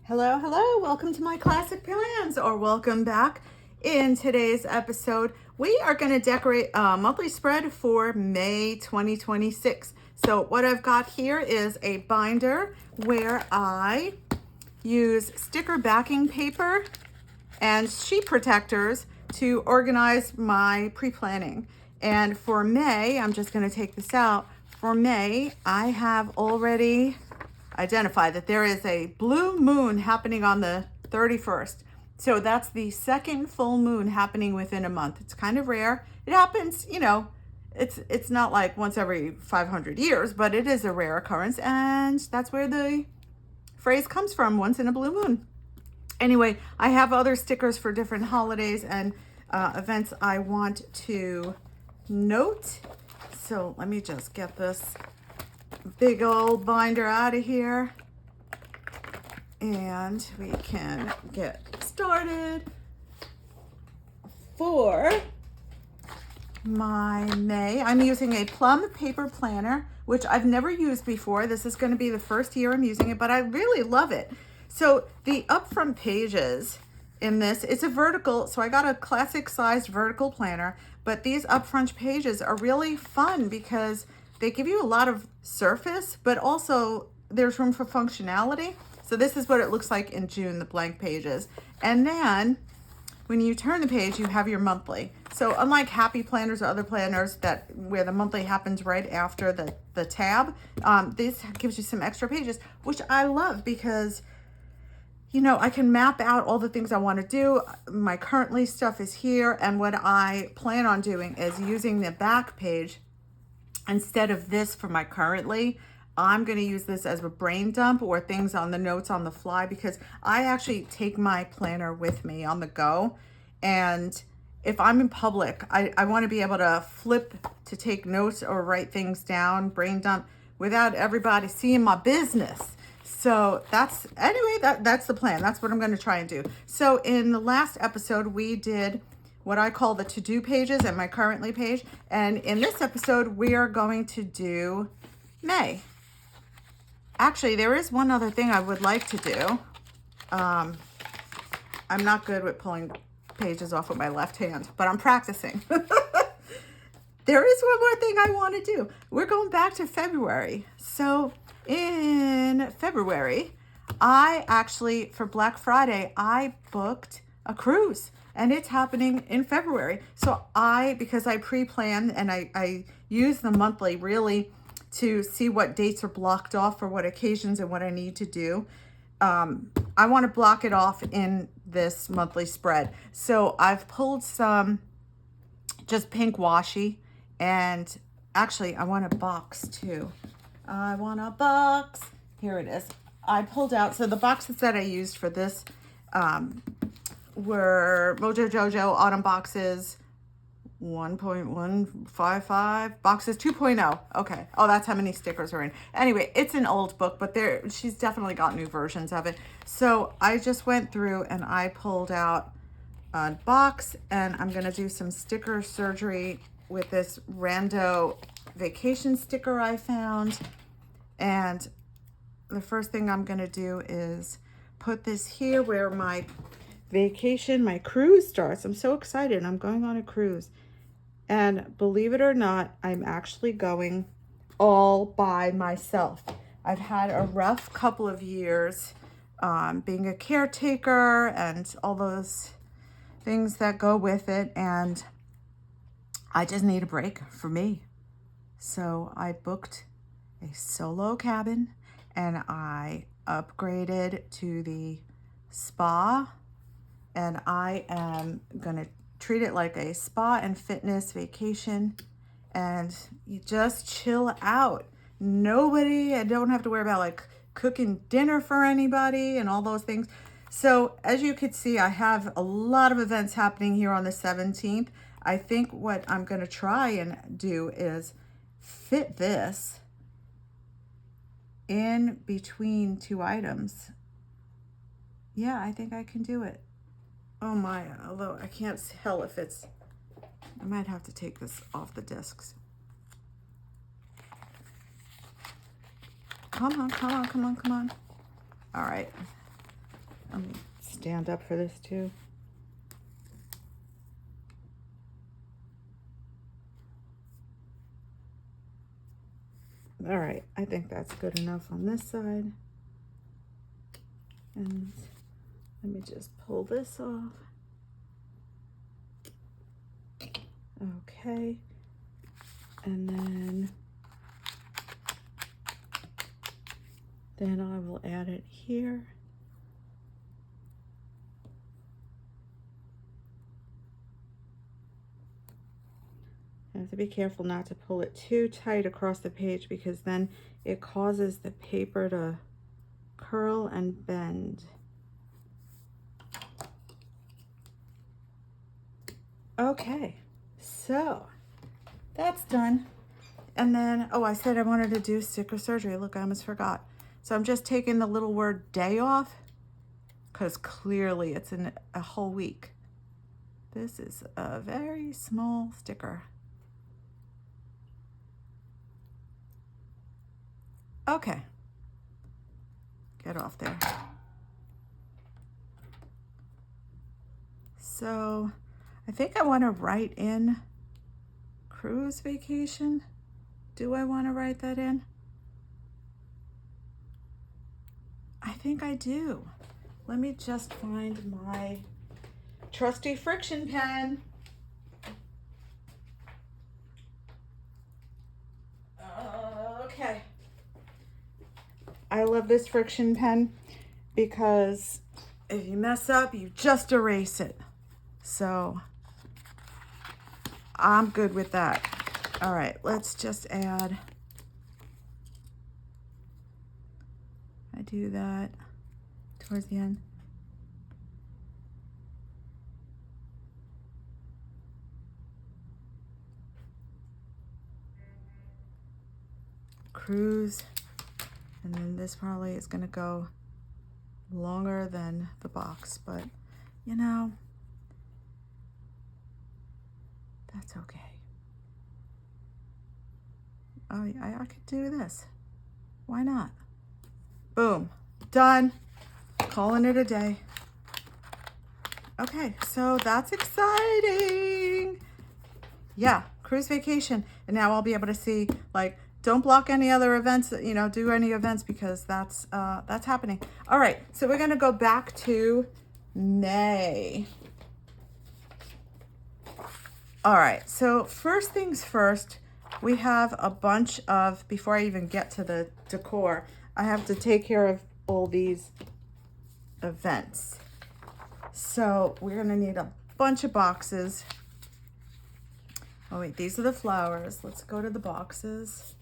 Hello, hello. Welcome to my classic plans, or welcome back. In today's episode, we are going to decorate a monthly spread for May 2026. So what I've got here is a binder where I use sticker backing paper and sheet protectors to organize my pre-planning. And for May, I'm just going to take this out. For May, I have already identify that there is a blue moon happening on the 31st. So that's the second full moon happening within a month. It's kind of rare. It happens, it's not like once every 500 years, but it is a rare occurrence. And that's where the phrase comes from, once in a blue moon. Anyway, I have other stickers for different holidays and events I want to note. So let me just get this big old binder out of here and we can get started. For my May, I'm using a plum paper planner, which I've never used before. This is going to be the first year I'm using it, but I really love it. So the upfront pages in this, it's a vertical, so I got a classic sized vertical planner, but these upfront pages are really fun because they give you a lot of surface, but also there's room for functionality. So this is what it looks like in June, the blank pages. And then when you turn the page, you have your monthly. So unlike happy planners or other planners where the monthly happens right after the tab, this gives you some extra pages, which I love because I can map out all the things I want to do. My currently stuff is here, and what I plan on doing is using the back page instead of this for my currently. I'm going to use this as a brain dump or things on the notes on the fly, because I actually take my planner with me on the go. And if I'm in public, I want to be able to flip to take notes or write things down, brain dump, without everybody seeing my business. So that's the plan. That's what I'm going to try and do. So in the last episode, we did what I call the to-do pages and my currently page. And in this episode, we are going to do May. Actually, there is one other thing I would like to do. I'm not good with pulling pages off with my left hand, but I'm practicing. There is one more thing I want to do. We're going back to February. So in February, I actually, for Black Friday, I booked a cruise. And it's happening in February. So because I pre-planned and I use the monthly really to see what dates are blocked off for what occasions and what I need to do. I want to block it off in this monthly spread. So I've pulled some just pink washi, and actually I want a box too. I want a box. Here it is. I pulled out, so the boxes that I used for this, were Mojo Jojo Autumn Boxes 1.155, boxes 2.0. Okay. Oh, that's how many stickers are in. Anyway, it's an old book, but she's definitely got new versions of it. So I just went through and I pulled out a box, and I'm going to do some sticker surgery with this rando vacation sticker I found. And the first thing I'm going to do is put this here where my cruise starts. I'm so excited. I'm going on a cruise. And believe it or not, I'm actually going all by myself. I've had a rough couple of years being a caretaker and all those things that go with it. And I just need a break for me. So I booked a solo cabin and I upgraded to the spa. And I am going to treat it like a spa and fitness vacation. And you just chill out. I don't have to worry about like cooking dinner for anybody and all those things. So as you could see, I have a lot of events happening here on the 17th. I think what I'm going to try and do is fit this in between two items. Yeah, I think I can do it. Oh my, although I can't tell if I might have to take this off the discs. Come on. All right. Let me stand up for this too. All right, I think that's good enough on this side. And let me just pull this off. Okay, and then I will add it here. I have to be careful not to pull it too tight across the page because then it causes the paper to curl and bend. Okay, so that's done. And then, oh, I said I wanted to do sticker surgery. Look, I almost forgot. So I'm just taking the little word day off because clearly it's in a whole week. This is a very small sticker. Okay, get off there. So I think I want to write in cruise vacation. Do I want to write that in? I think I do. Let me just find my trusty friction pen. Okay. I love this friction pen because if you mess up, you just erase it. So I'm good with that. All right, let's just add. I do that towards the end. Cruise. And then this probably is going to go longer than the box, but you know, that's okay. Oh, I could do this. Why not? Boom. Done. Calling it a day. Okay, so that's exciting. Yeah, cruise vacation. And now I'll be able to see, like, don't block any other events, you know, do any events because that's happening. All right, so we're gonna go back to May. All right, so first things first, we have a bunch of, before I even get to the decor, I have to take care of all these events. So we're gonna need a bunch of boxes. Oh wait, these are the flowers. Let's go to the boxes.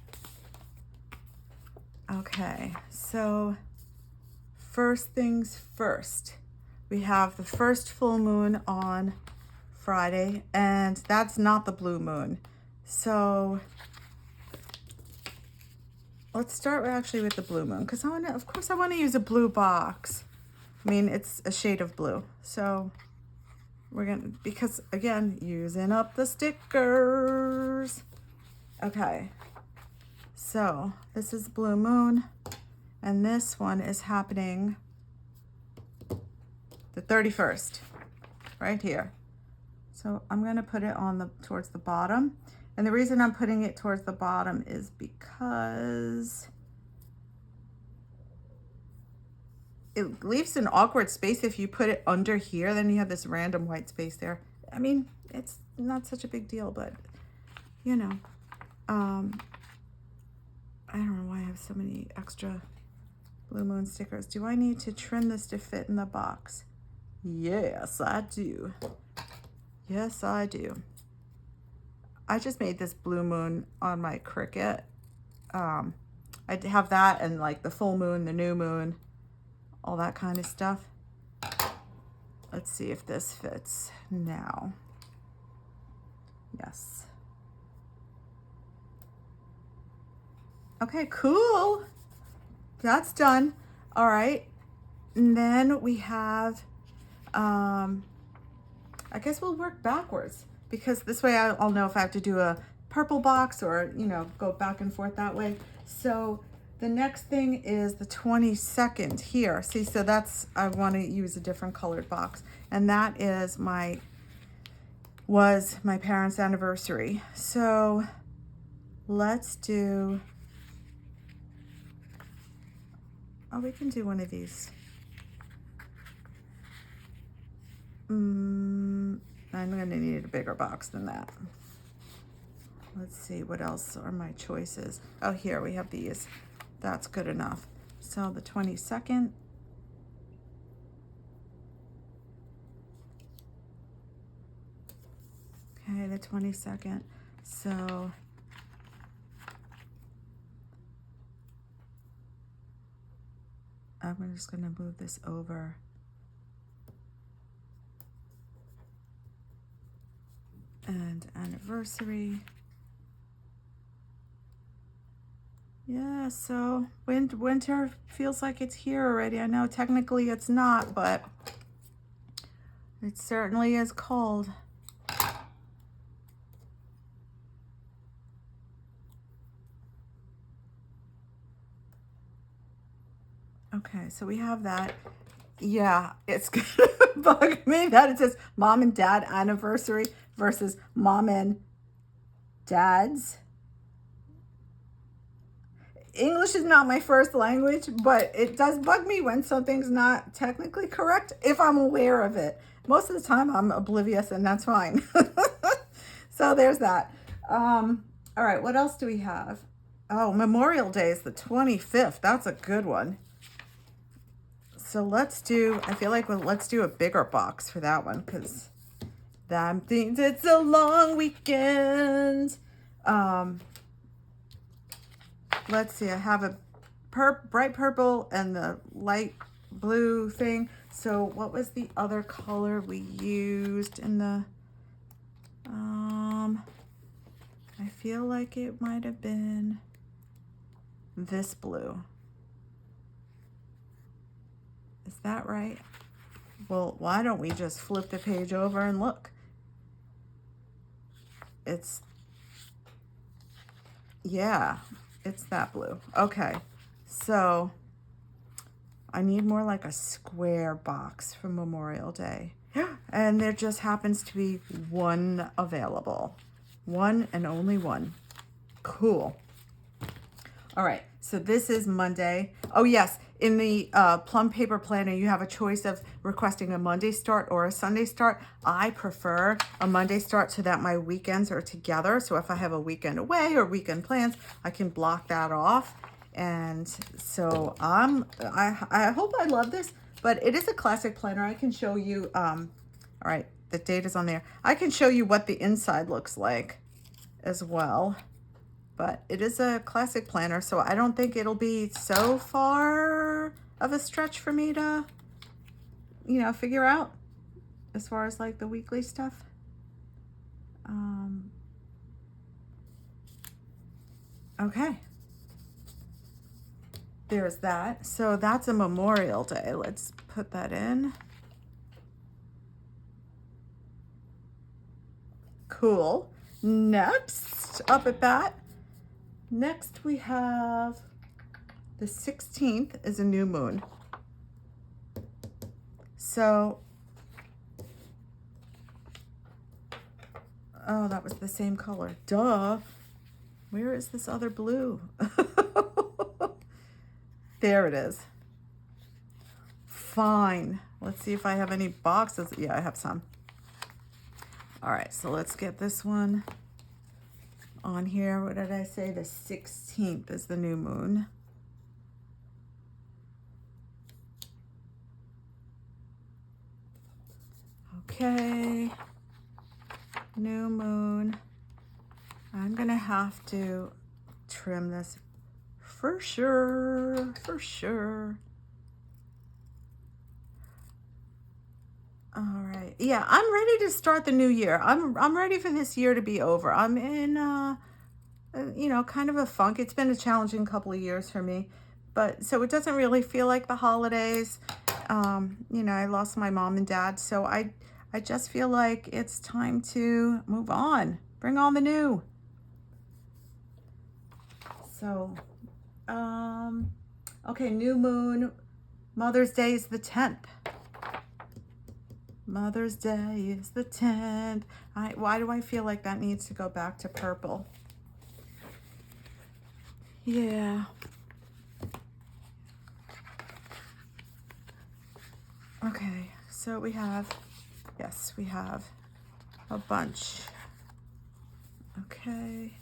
Okay, so first things first, we have the first full moon on Friday, and that's not the blue moon. So let's start actually with the blue moon because of course I want to use a blue box. I mean, it's a shade of blue. So we're gonna, because again, using up the stickers. Okay. So this is blue moon, and this one is happening the 31st, right here. So I'm gonna put it on towards the bottom. And the reason I'm putting it towards the bottom is because it leaves an awkward space if you put it under here, then you have this random white space there. I mean, it's not such a big deal, but you know, I don't know why I have so many extra blue moon stickers. Do I need to trim this to fit in the box? Yes, I do. Yes, I do. I just made this blue moon on my Cricut. I have that and like the full moon, the new moon, all that kind of stuff. Let's see if this fits now. Yes. Okay, cool. That's done. All right. And then we have, I guess we'll work backwards because this way I'll know if I have to do a purple box or, you know, go back and forth that way. So the next thing is the 22nd here. See, so that's, I want to use a different colored box. And that is was my parents' anniversary. So let's do, oh, we can do one of these. I'm going to need a bigger box than that. Let's see, what else are my choices? Oh, here we have these. That's good enough. So the 22nd. Okay, the 22nd. So I'm just going to move this over. And anniversary. Yeah, so winter feels like it's here already. I know technically it's not, but it certainly is cold. Okay, so we have that. Yeah, it's gonna bug me that it says mom and dad anniversary versus mom and dad's. English is not my first language, but it does bug me when something's not technically correct if I'm aware of it. Most of the time I'm oblivious, and that's fine. So there's that. All right, what else do we have? Oh, Memorial Day is the 25th. That's a good one. So let's do, I feel like let's do a bigger box for that one, because that means it's a long weekend. Let's see, I have a bright purple and the light blue thing. So what was the other color we used in the, I feel like it might have been this blue. Is that right? Well, why don't we just flip the page over and look? It's, yeah. It's that blue. Okay, so I need more like a square box for Memorial Day. And there just happens to be one available. One and only one. Cool. All right, so this is Monday. Oh yes, in the Plum Paper Planner, you have a choice of requesting a Monday start or a Sunday start. I prefer a Monday start so that my weekends are together. So if I have a weekend away or weekend plans, I can block that off. And so I hope I love this, but it is a classic planner. I can show you, all right, the date is on there. I can show you what the inside looks like as well. But it is a classic planner, so I don't think it'll be so far of a stretch for me to, you know, figure out as far as like the weekly stuff. Okay. There's that. So that's a Memorial Day. Let's put that in. Cool. Next, up at that. Next we have the 16th is a new moon. So, oh, that was the same color. Duh. Where is this other blue? There it is. Fine. Let's see if I have any boxes. Yeah, I have some. All right, so let's get this one on here. What did I say? The 16th is the new moon. Okay. New moon. I'm gonna have to trim this for sure, for sure. All right. Yeah, I'm ready to start the new year. I'm ready for this year to be over. I'm in you know, kind of a funk. It's been a challenging couple of years for me, but so it doesn't really feel like the holidays. You know, I lost my mom and dad, so I just feel like it's time to move on. Bring on the new. So Okay, new moon. Mother's Day is the 10th. Mother's Day is the 10th. Why do I feel like that needs to go back to purple? Yeah. Okay, so we have, yes, we have a bunch. Okay.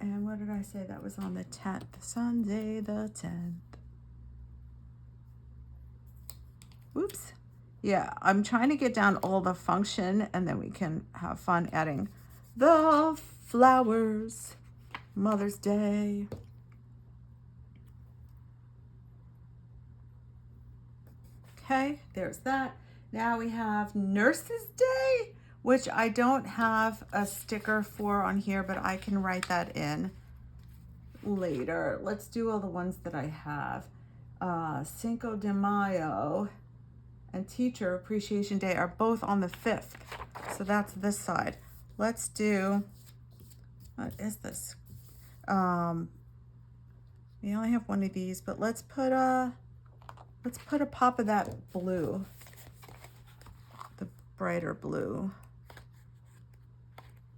And what did I say? That was on the 10th. Sunday the 10th. Oops. Yeah, I'm trying to get down all the function and then we can have fun adding the flowers. Mother's Day. Okay, there's that. Now we have Nurses Day, which I don't have a sticker for on here, but I can write that in later. Let's do all the ones that I have. Cinco de Mayo and Teacher Appreciation Day are both on the 5th. So that's this side. Let's do, what is this? We only have one of these, but let's put a pop of that blue. The brighter blue.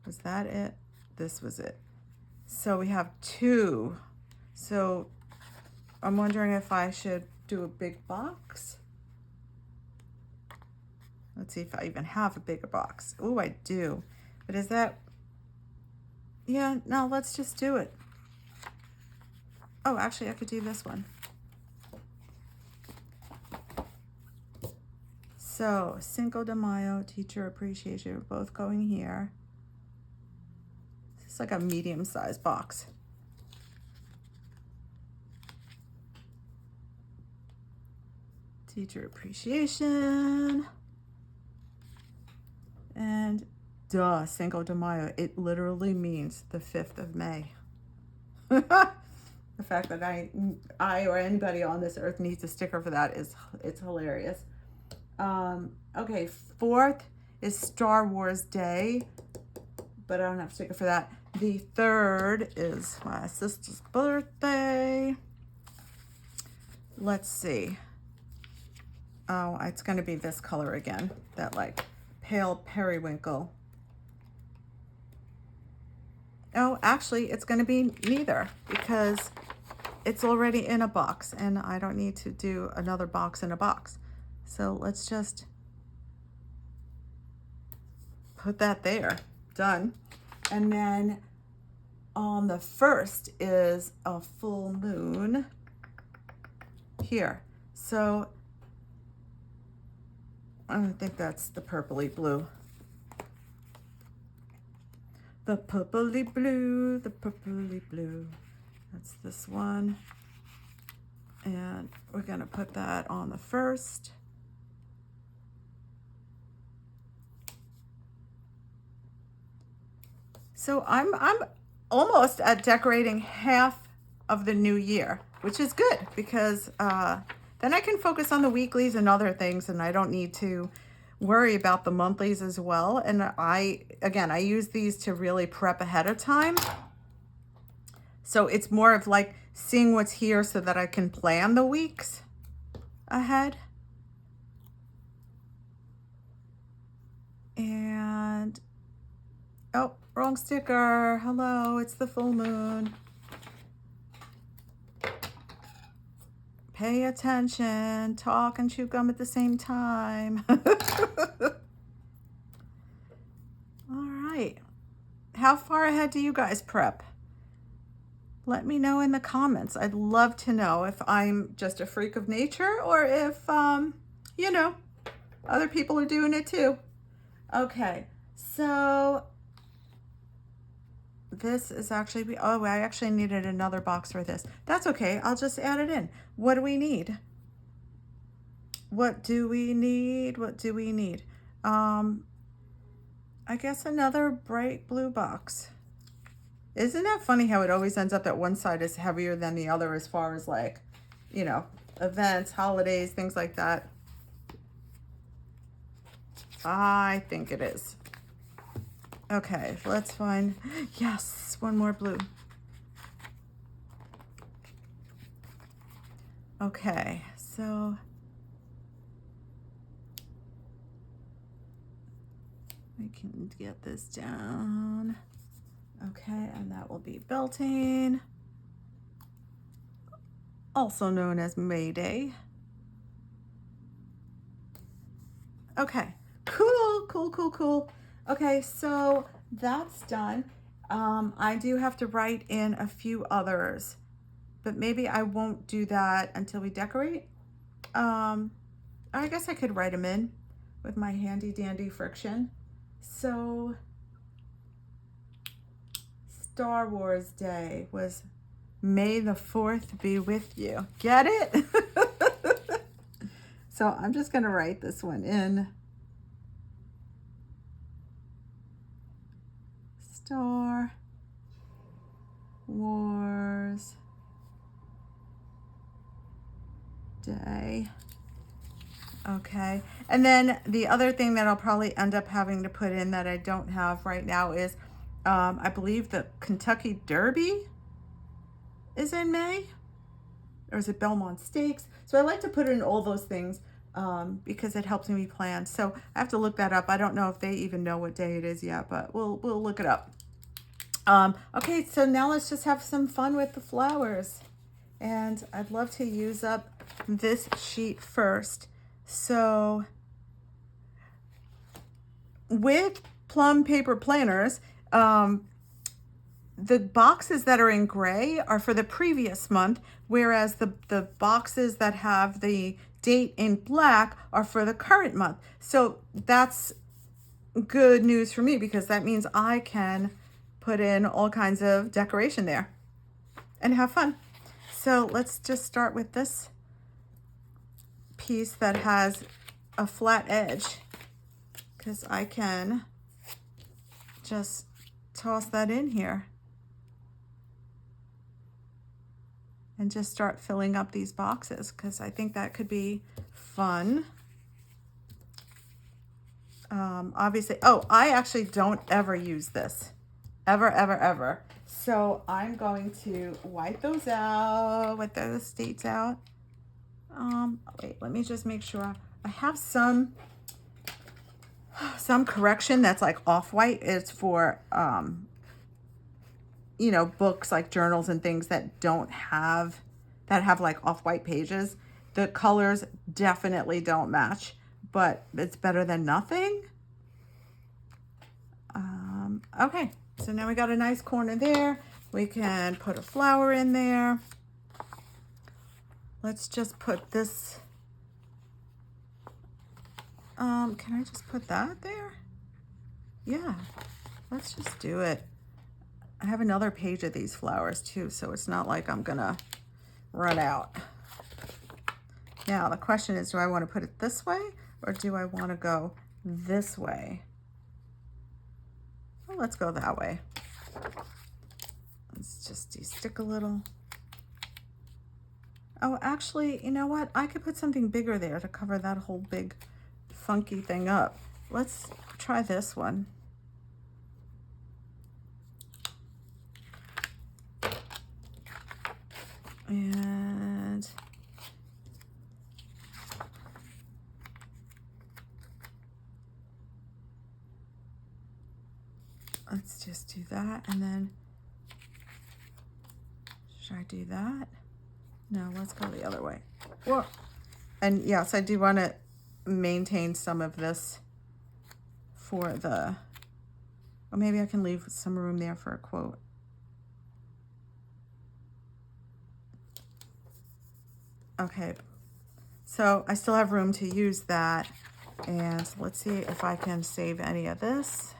Was that it? This was it. So we have 2. So I'm wondering if I should do a big box. Let's see if I even have a bigger box. Oh, I do. But is that, yeah, no, let's just do it. Oh, actually I could do this one. So Cinco de Mayo, Teacher Appreciation, both going here. It's like a medium-sized box. Teacher Appreciation. And duh, Cinco de Mayo. It literally means the 5th of May. The fact that I or anybody on this earth needs a sticker for that it's hilarious. Okay, 4th is Star Wars Day, but I don't have a sticker for that. The 3rd is my sister's birthday. Let's see. Oh, it's going to be this color again, that like pale periwinkle. Oh, actually, it's going to be neither because it's already in a box and I don't need to do another box in a box. So let's just put that there. Done. And then on the 1st is a full moon here. So I don't think that's the purpley blue. The purpley blue, the purpley blue. That's this one. And we're gonna put that on the 1st. So I'm almost at decorating half of the new year, which is good because then I can focus on the weeklies and other things and I don't need to worry about the monthlies as well. And I use these to really prep ahead of time. So it's more of like seeing what's here so that I can plan the weeks ahead. And, oh, wrong sticker. Hello, it's the full moon. Pay attention, talk and chew gum at the same time. All right. How far ahead do you guys prep? Let me know in the comments. I'd love to know if I'm just a freak of nature or if, you know, other people are doing it too. Okay, so this is actually, oh, I actually needed another box for this. That's okay, I'll just add it in. What do we need? What do we need? What do we need? I guess another bright blue box. Isn't that funny how it always ends up that one side is heavier than the other as far as like, you know, events, holidays, things like that? I think it is. Okay, let's find, yes, one more blue. Okay, so we can get this down. Okay, and that will be Beltane, also known as Mayday. Okay, cool, cool, cool, cool. Okay, so that's done. I do have to write in a few others, but maybe I won't do that until we decorate. I guess I could write them in with my handy dandy friction. So Star Wars Day was May the 4th be with you. Get it? So I'm just going to write this one in. Star Wars Day. Okay. And then the other thing that I'll probably end up having to put in that I don't have right now is, I believe the Kentucky Derby is in May. Or is it Belmont Stakes? So I like to put in all those things because it helps me plan. So I have to look that up. I don't know if they even know what day it is yet, but we'll look it up. Okay, so now let's just have some fun with the flowers. And I'd love to use up this sheet first. So with plum paper planners, the boxes that are in gray are for the previous month, whereas the boxes that have the date in black are for the current month. So that's good news for me because that means I can put in all kinds of decoration there and have fun. So let's just start with this piece that has a flat edge because I can just toss that in here and just start filling up these boxes because I think that could be fun. Obviously, oh, I actually don't ever use this. Ever. So I'm going to wipe those out, wipe those dates out. Wait, let me just make sure. I have some correction that's like off-white. It's for, you know, books like journals and things that have like off-white pages. The colors definitely don't match, but it's better than nothing. Okay, so now we got a nice corner there. We can put a flower in there. Let's just put this, can I just put that there? Yeah, let's just do it. I have another page of these flowers too, so it's not like I'm gonna run out. Now the question is, do I want to put it this way or do I want to go this way? Well, let's go that way. Let's just de-stick a little. Oh, actually, you know what? I could put something bigger there to cover that whole big funky thing up. Let's try this one. And let's just do that. And then, should I do that? No, let's go the other way. Whoa. And yes, I do want to maintain some of this for the, or maybe I can leave some room there for a quote. Okay, so I still have room to use that. And let's see if I can save any of this.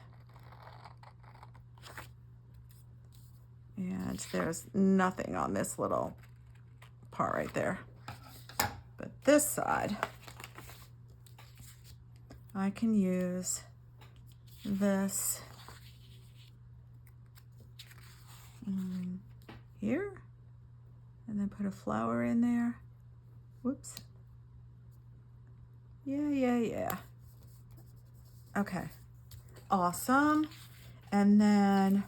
And there's nothing on this little part right there. But this side, I can use this here, and then put a flower in there. Whoops. Yeah. Okay, awesome. And then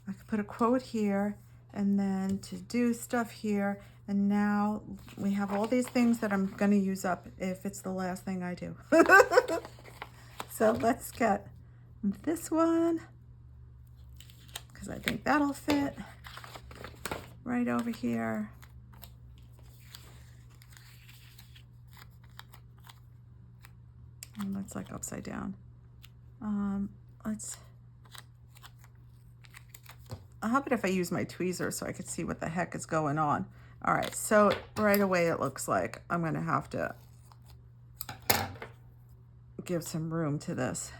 I could put a quote here, and then to do stuff here, And now we have all these things that I'm going to use up if it's the last thing I do. So let's get this one, because I think that'll fit right over here. And that's like upside down. How about if I use my tweezers so I could see what the heck is going on? All right, so right away it looks like I'm gonna have to give some room to this.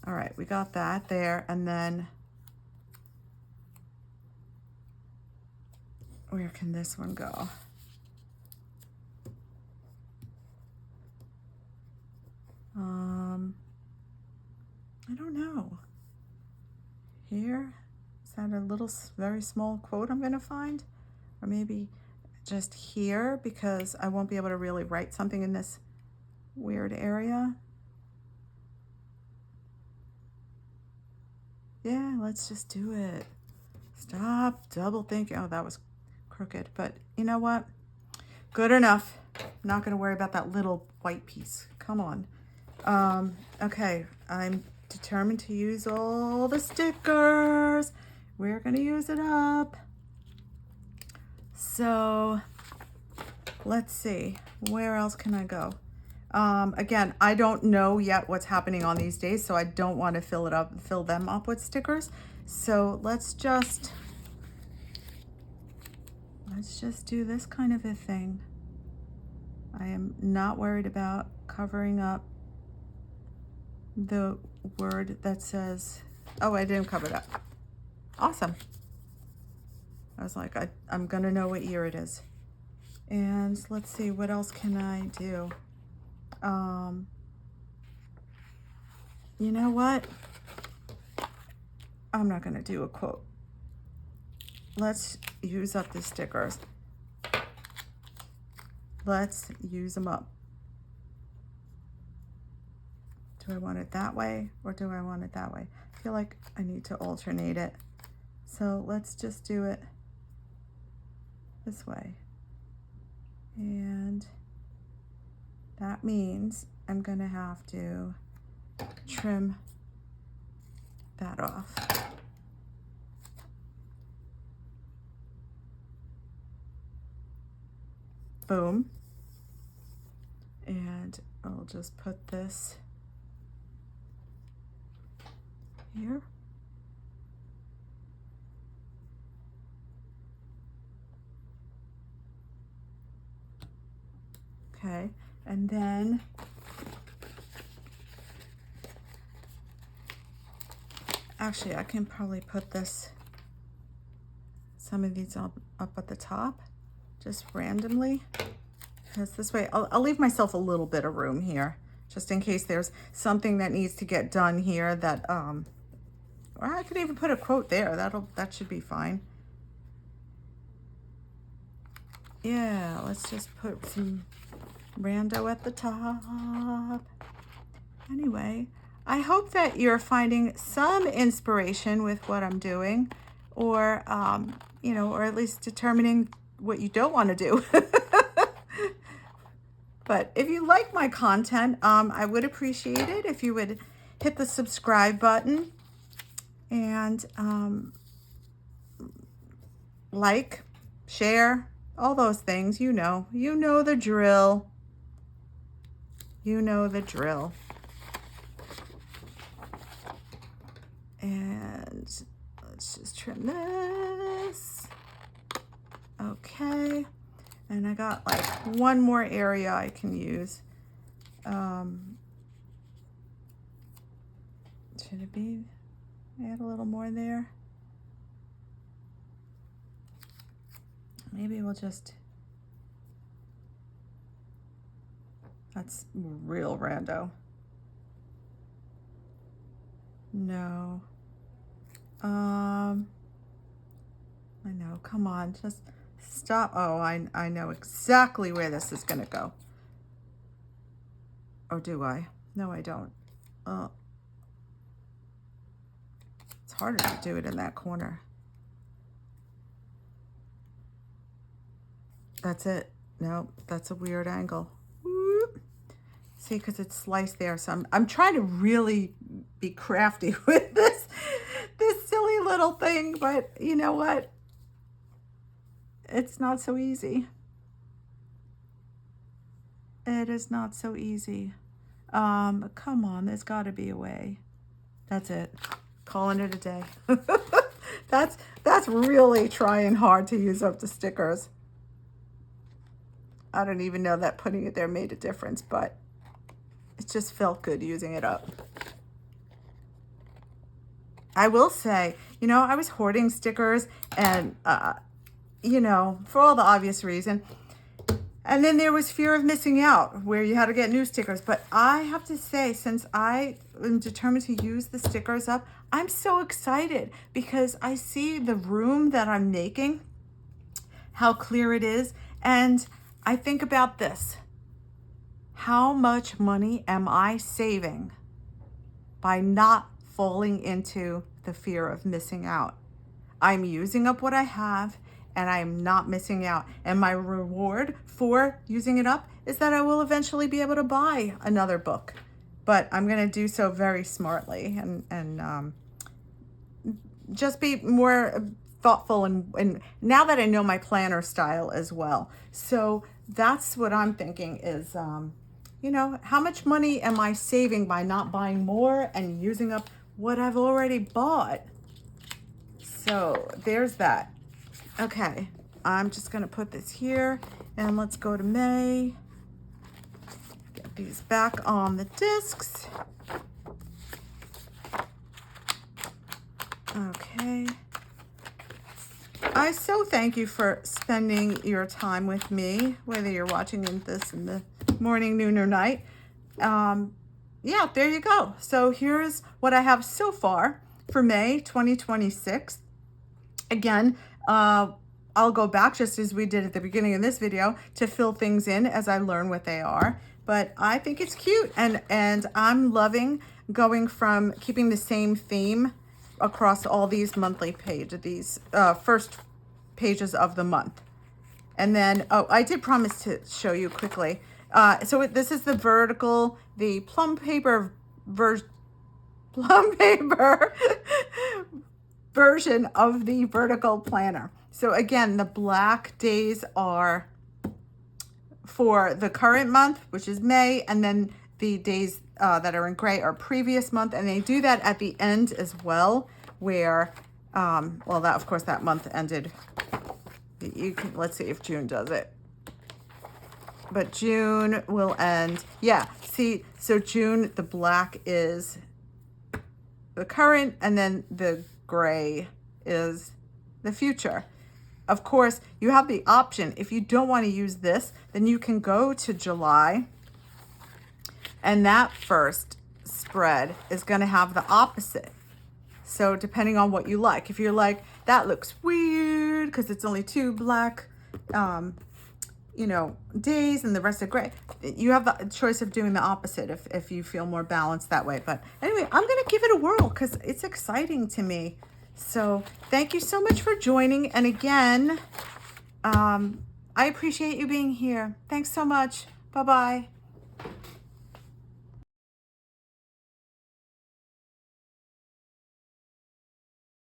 All right, we got that there, and then where can this one go? I don't know. Here, is that a little, very small quote I'm gonna find? Or maybe just here, because I won't be able to really write something in this weird area. Yeah, let's just do it. Stop double thinking. Oh, that was crooked, but you know what? Good enough. I'm not gonna worry about that little white piece. Come on. Okay, I'm determined to use all the stickers. We're gonna use it up. So let's see, where else can I go? Again, I don't know yet what's happening on these days, so I don't want to fill them up with stickers. So let's just do this kind of a thing. I am not worried about covering up the word that says, oh, I didn't cover that. Awesome. I was like, I'm gonna know what year it is. And let's see, what else can I do? You know what? I'm not gonna do a quote. Let's use up the stickers. Let's use them up. Do I want it that way or do I want it that way? I feel like I need to alternate it. So let's just do it this way. And that means I'm gonna have to trim that off. Boom. And I'll just put this here. Okay, and then actually I can probably put some of these up at the top just randomly, because this way I'll leave myself a little bit of room here just in case there's something that needs to get done here that or I could even put a quote there. That should be fine. Yeah, let's just put some rando at the top. Anyway, I hope that you're finding some inspiration with what I'm doing, or you know, or at least determining what you don't want to do. But if you like my content, I would appreciate it if you would hit the subscribe button and like, share, all those things. You know the drill. You know the drill. And let's just trim this. Okay. And I got like one more area I can use. Should it be, add a little more there? Maybe we'll just, that's real rando. No. I know, come on, just stop. Oh, I know exactly where this is gonna go. Or do I? No, I don't. It's harder to do it in that corner. That's it. No, that's a weird angle. Whoop. See, because it's sliced there. So I'm trying to really be crafty with this silly little thing, but you know what? It's not so easy. It is not so easy. Come on, there's got to be a way. That's it. Calling it a day. That's really trying hard to use up the stickers. I don't even know that putting it there made a difference, but it just felt good using it up. I will say, you know, I was hoarding stickers and, you know, for all the obvious reason. And then there was fear of missing out where you had to get new stickers. But I have to say, since I am determined to use the stickers up, I'm so excited because I see the room that I'm making, how clear it is. And I think about this. How much money am I saving by not falling into the fear of missing out? I'm using up what I have and I'm not missing out. And my reward for using it up is that I will eventually be able to buy another book. But I'm going to do so very smartly and just be more thoughtful and now that I know my planner style as well. So that's what I'm thinking is, you know, how much money am I saving by not buying more and using up what I've already bought? So there's that. Okay, I'm just gonna put this here and let's go to May. Get these back on the discs. Okay. I so thank you for spending your time with me, whether you're watching this in the morning, noon, or night. Yeah, there you go. So here's what I have so far for May 2026. Again, I'll go back just as we did at the beginning of this video to fill things in as I learn what they are. But I think it's cute and I'm loving going from keeping the same theme across all these monthly pages, these first pages of the month. And then, oh, I did promise to show you quickly. So this is the vertical, the plum paper version of the vertical planner. So again, the black days are for the current month, which is May, and then the days that are in gray are previous month, and they do that at the end as well, where, well, that of course that month ended. You can, let's see if June does it. But June will end, yeah, see, so June, the black is the current, and then the gray is the future. Of course, you have the option, if you don't want to use this, then you can go to July, and that first spread is going to have the opposite. So depending on what you like, if you're like, that looks weird because it's only two black, you know, days and the rest are gray, you have the choice of doing the opposite if you feel more balanced that way. But anyway, I'm going to give it a whirl because it's exciting to me. So thank you so much for joining. And again, I appreciate you being here. Thanks so much. Bye-bye.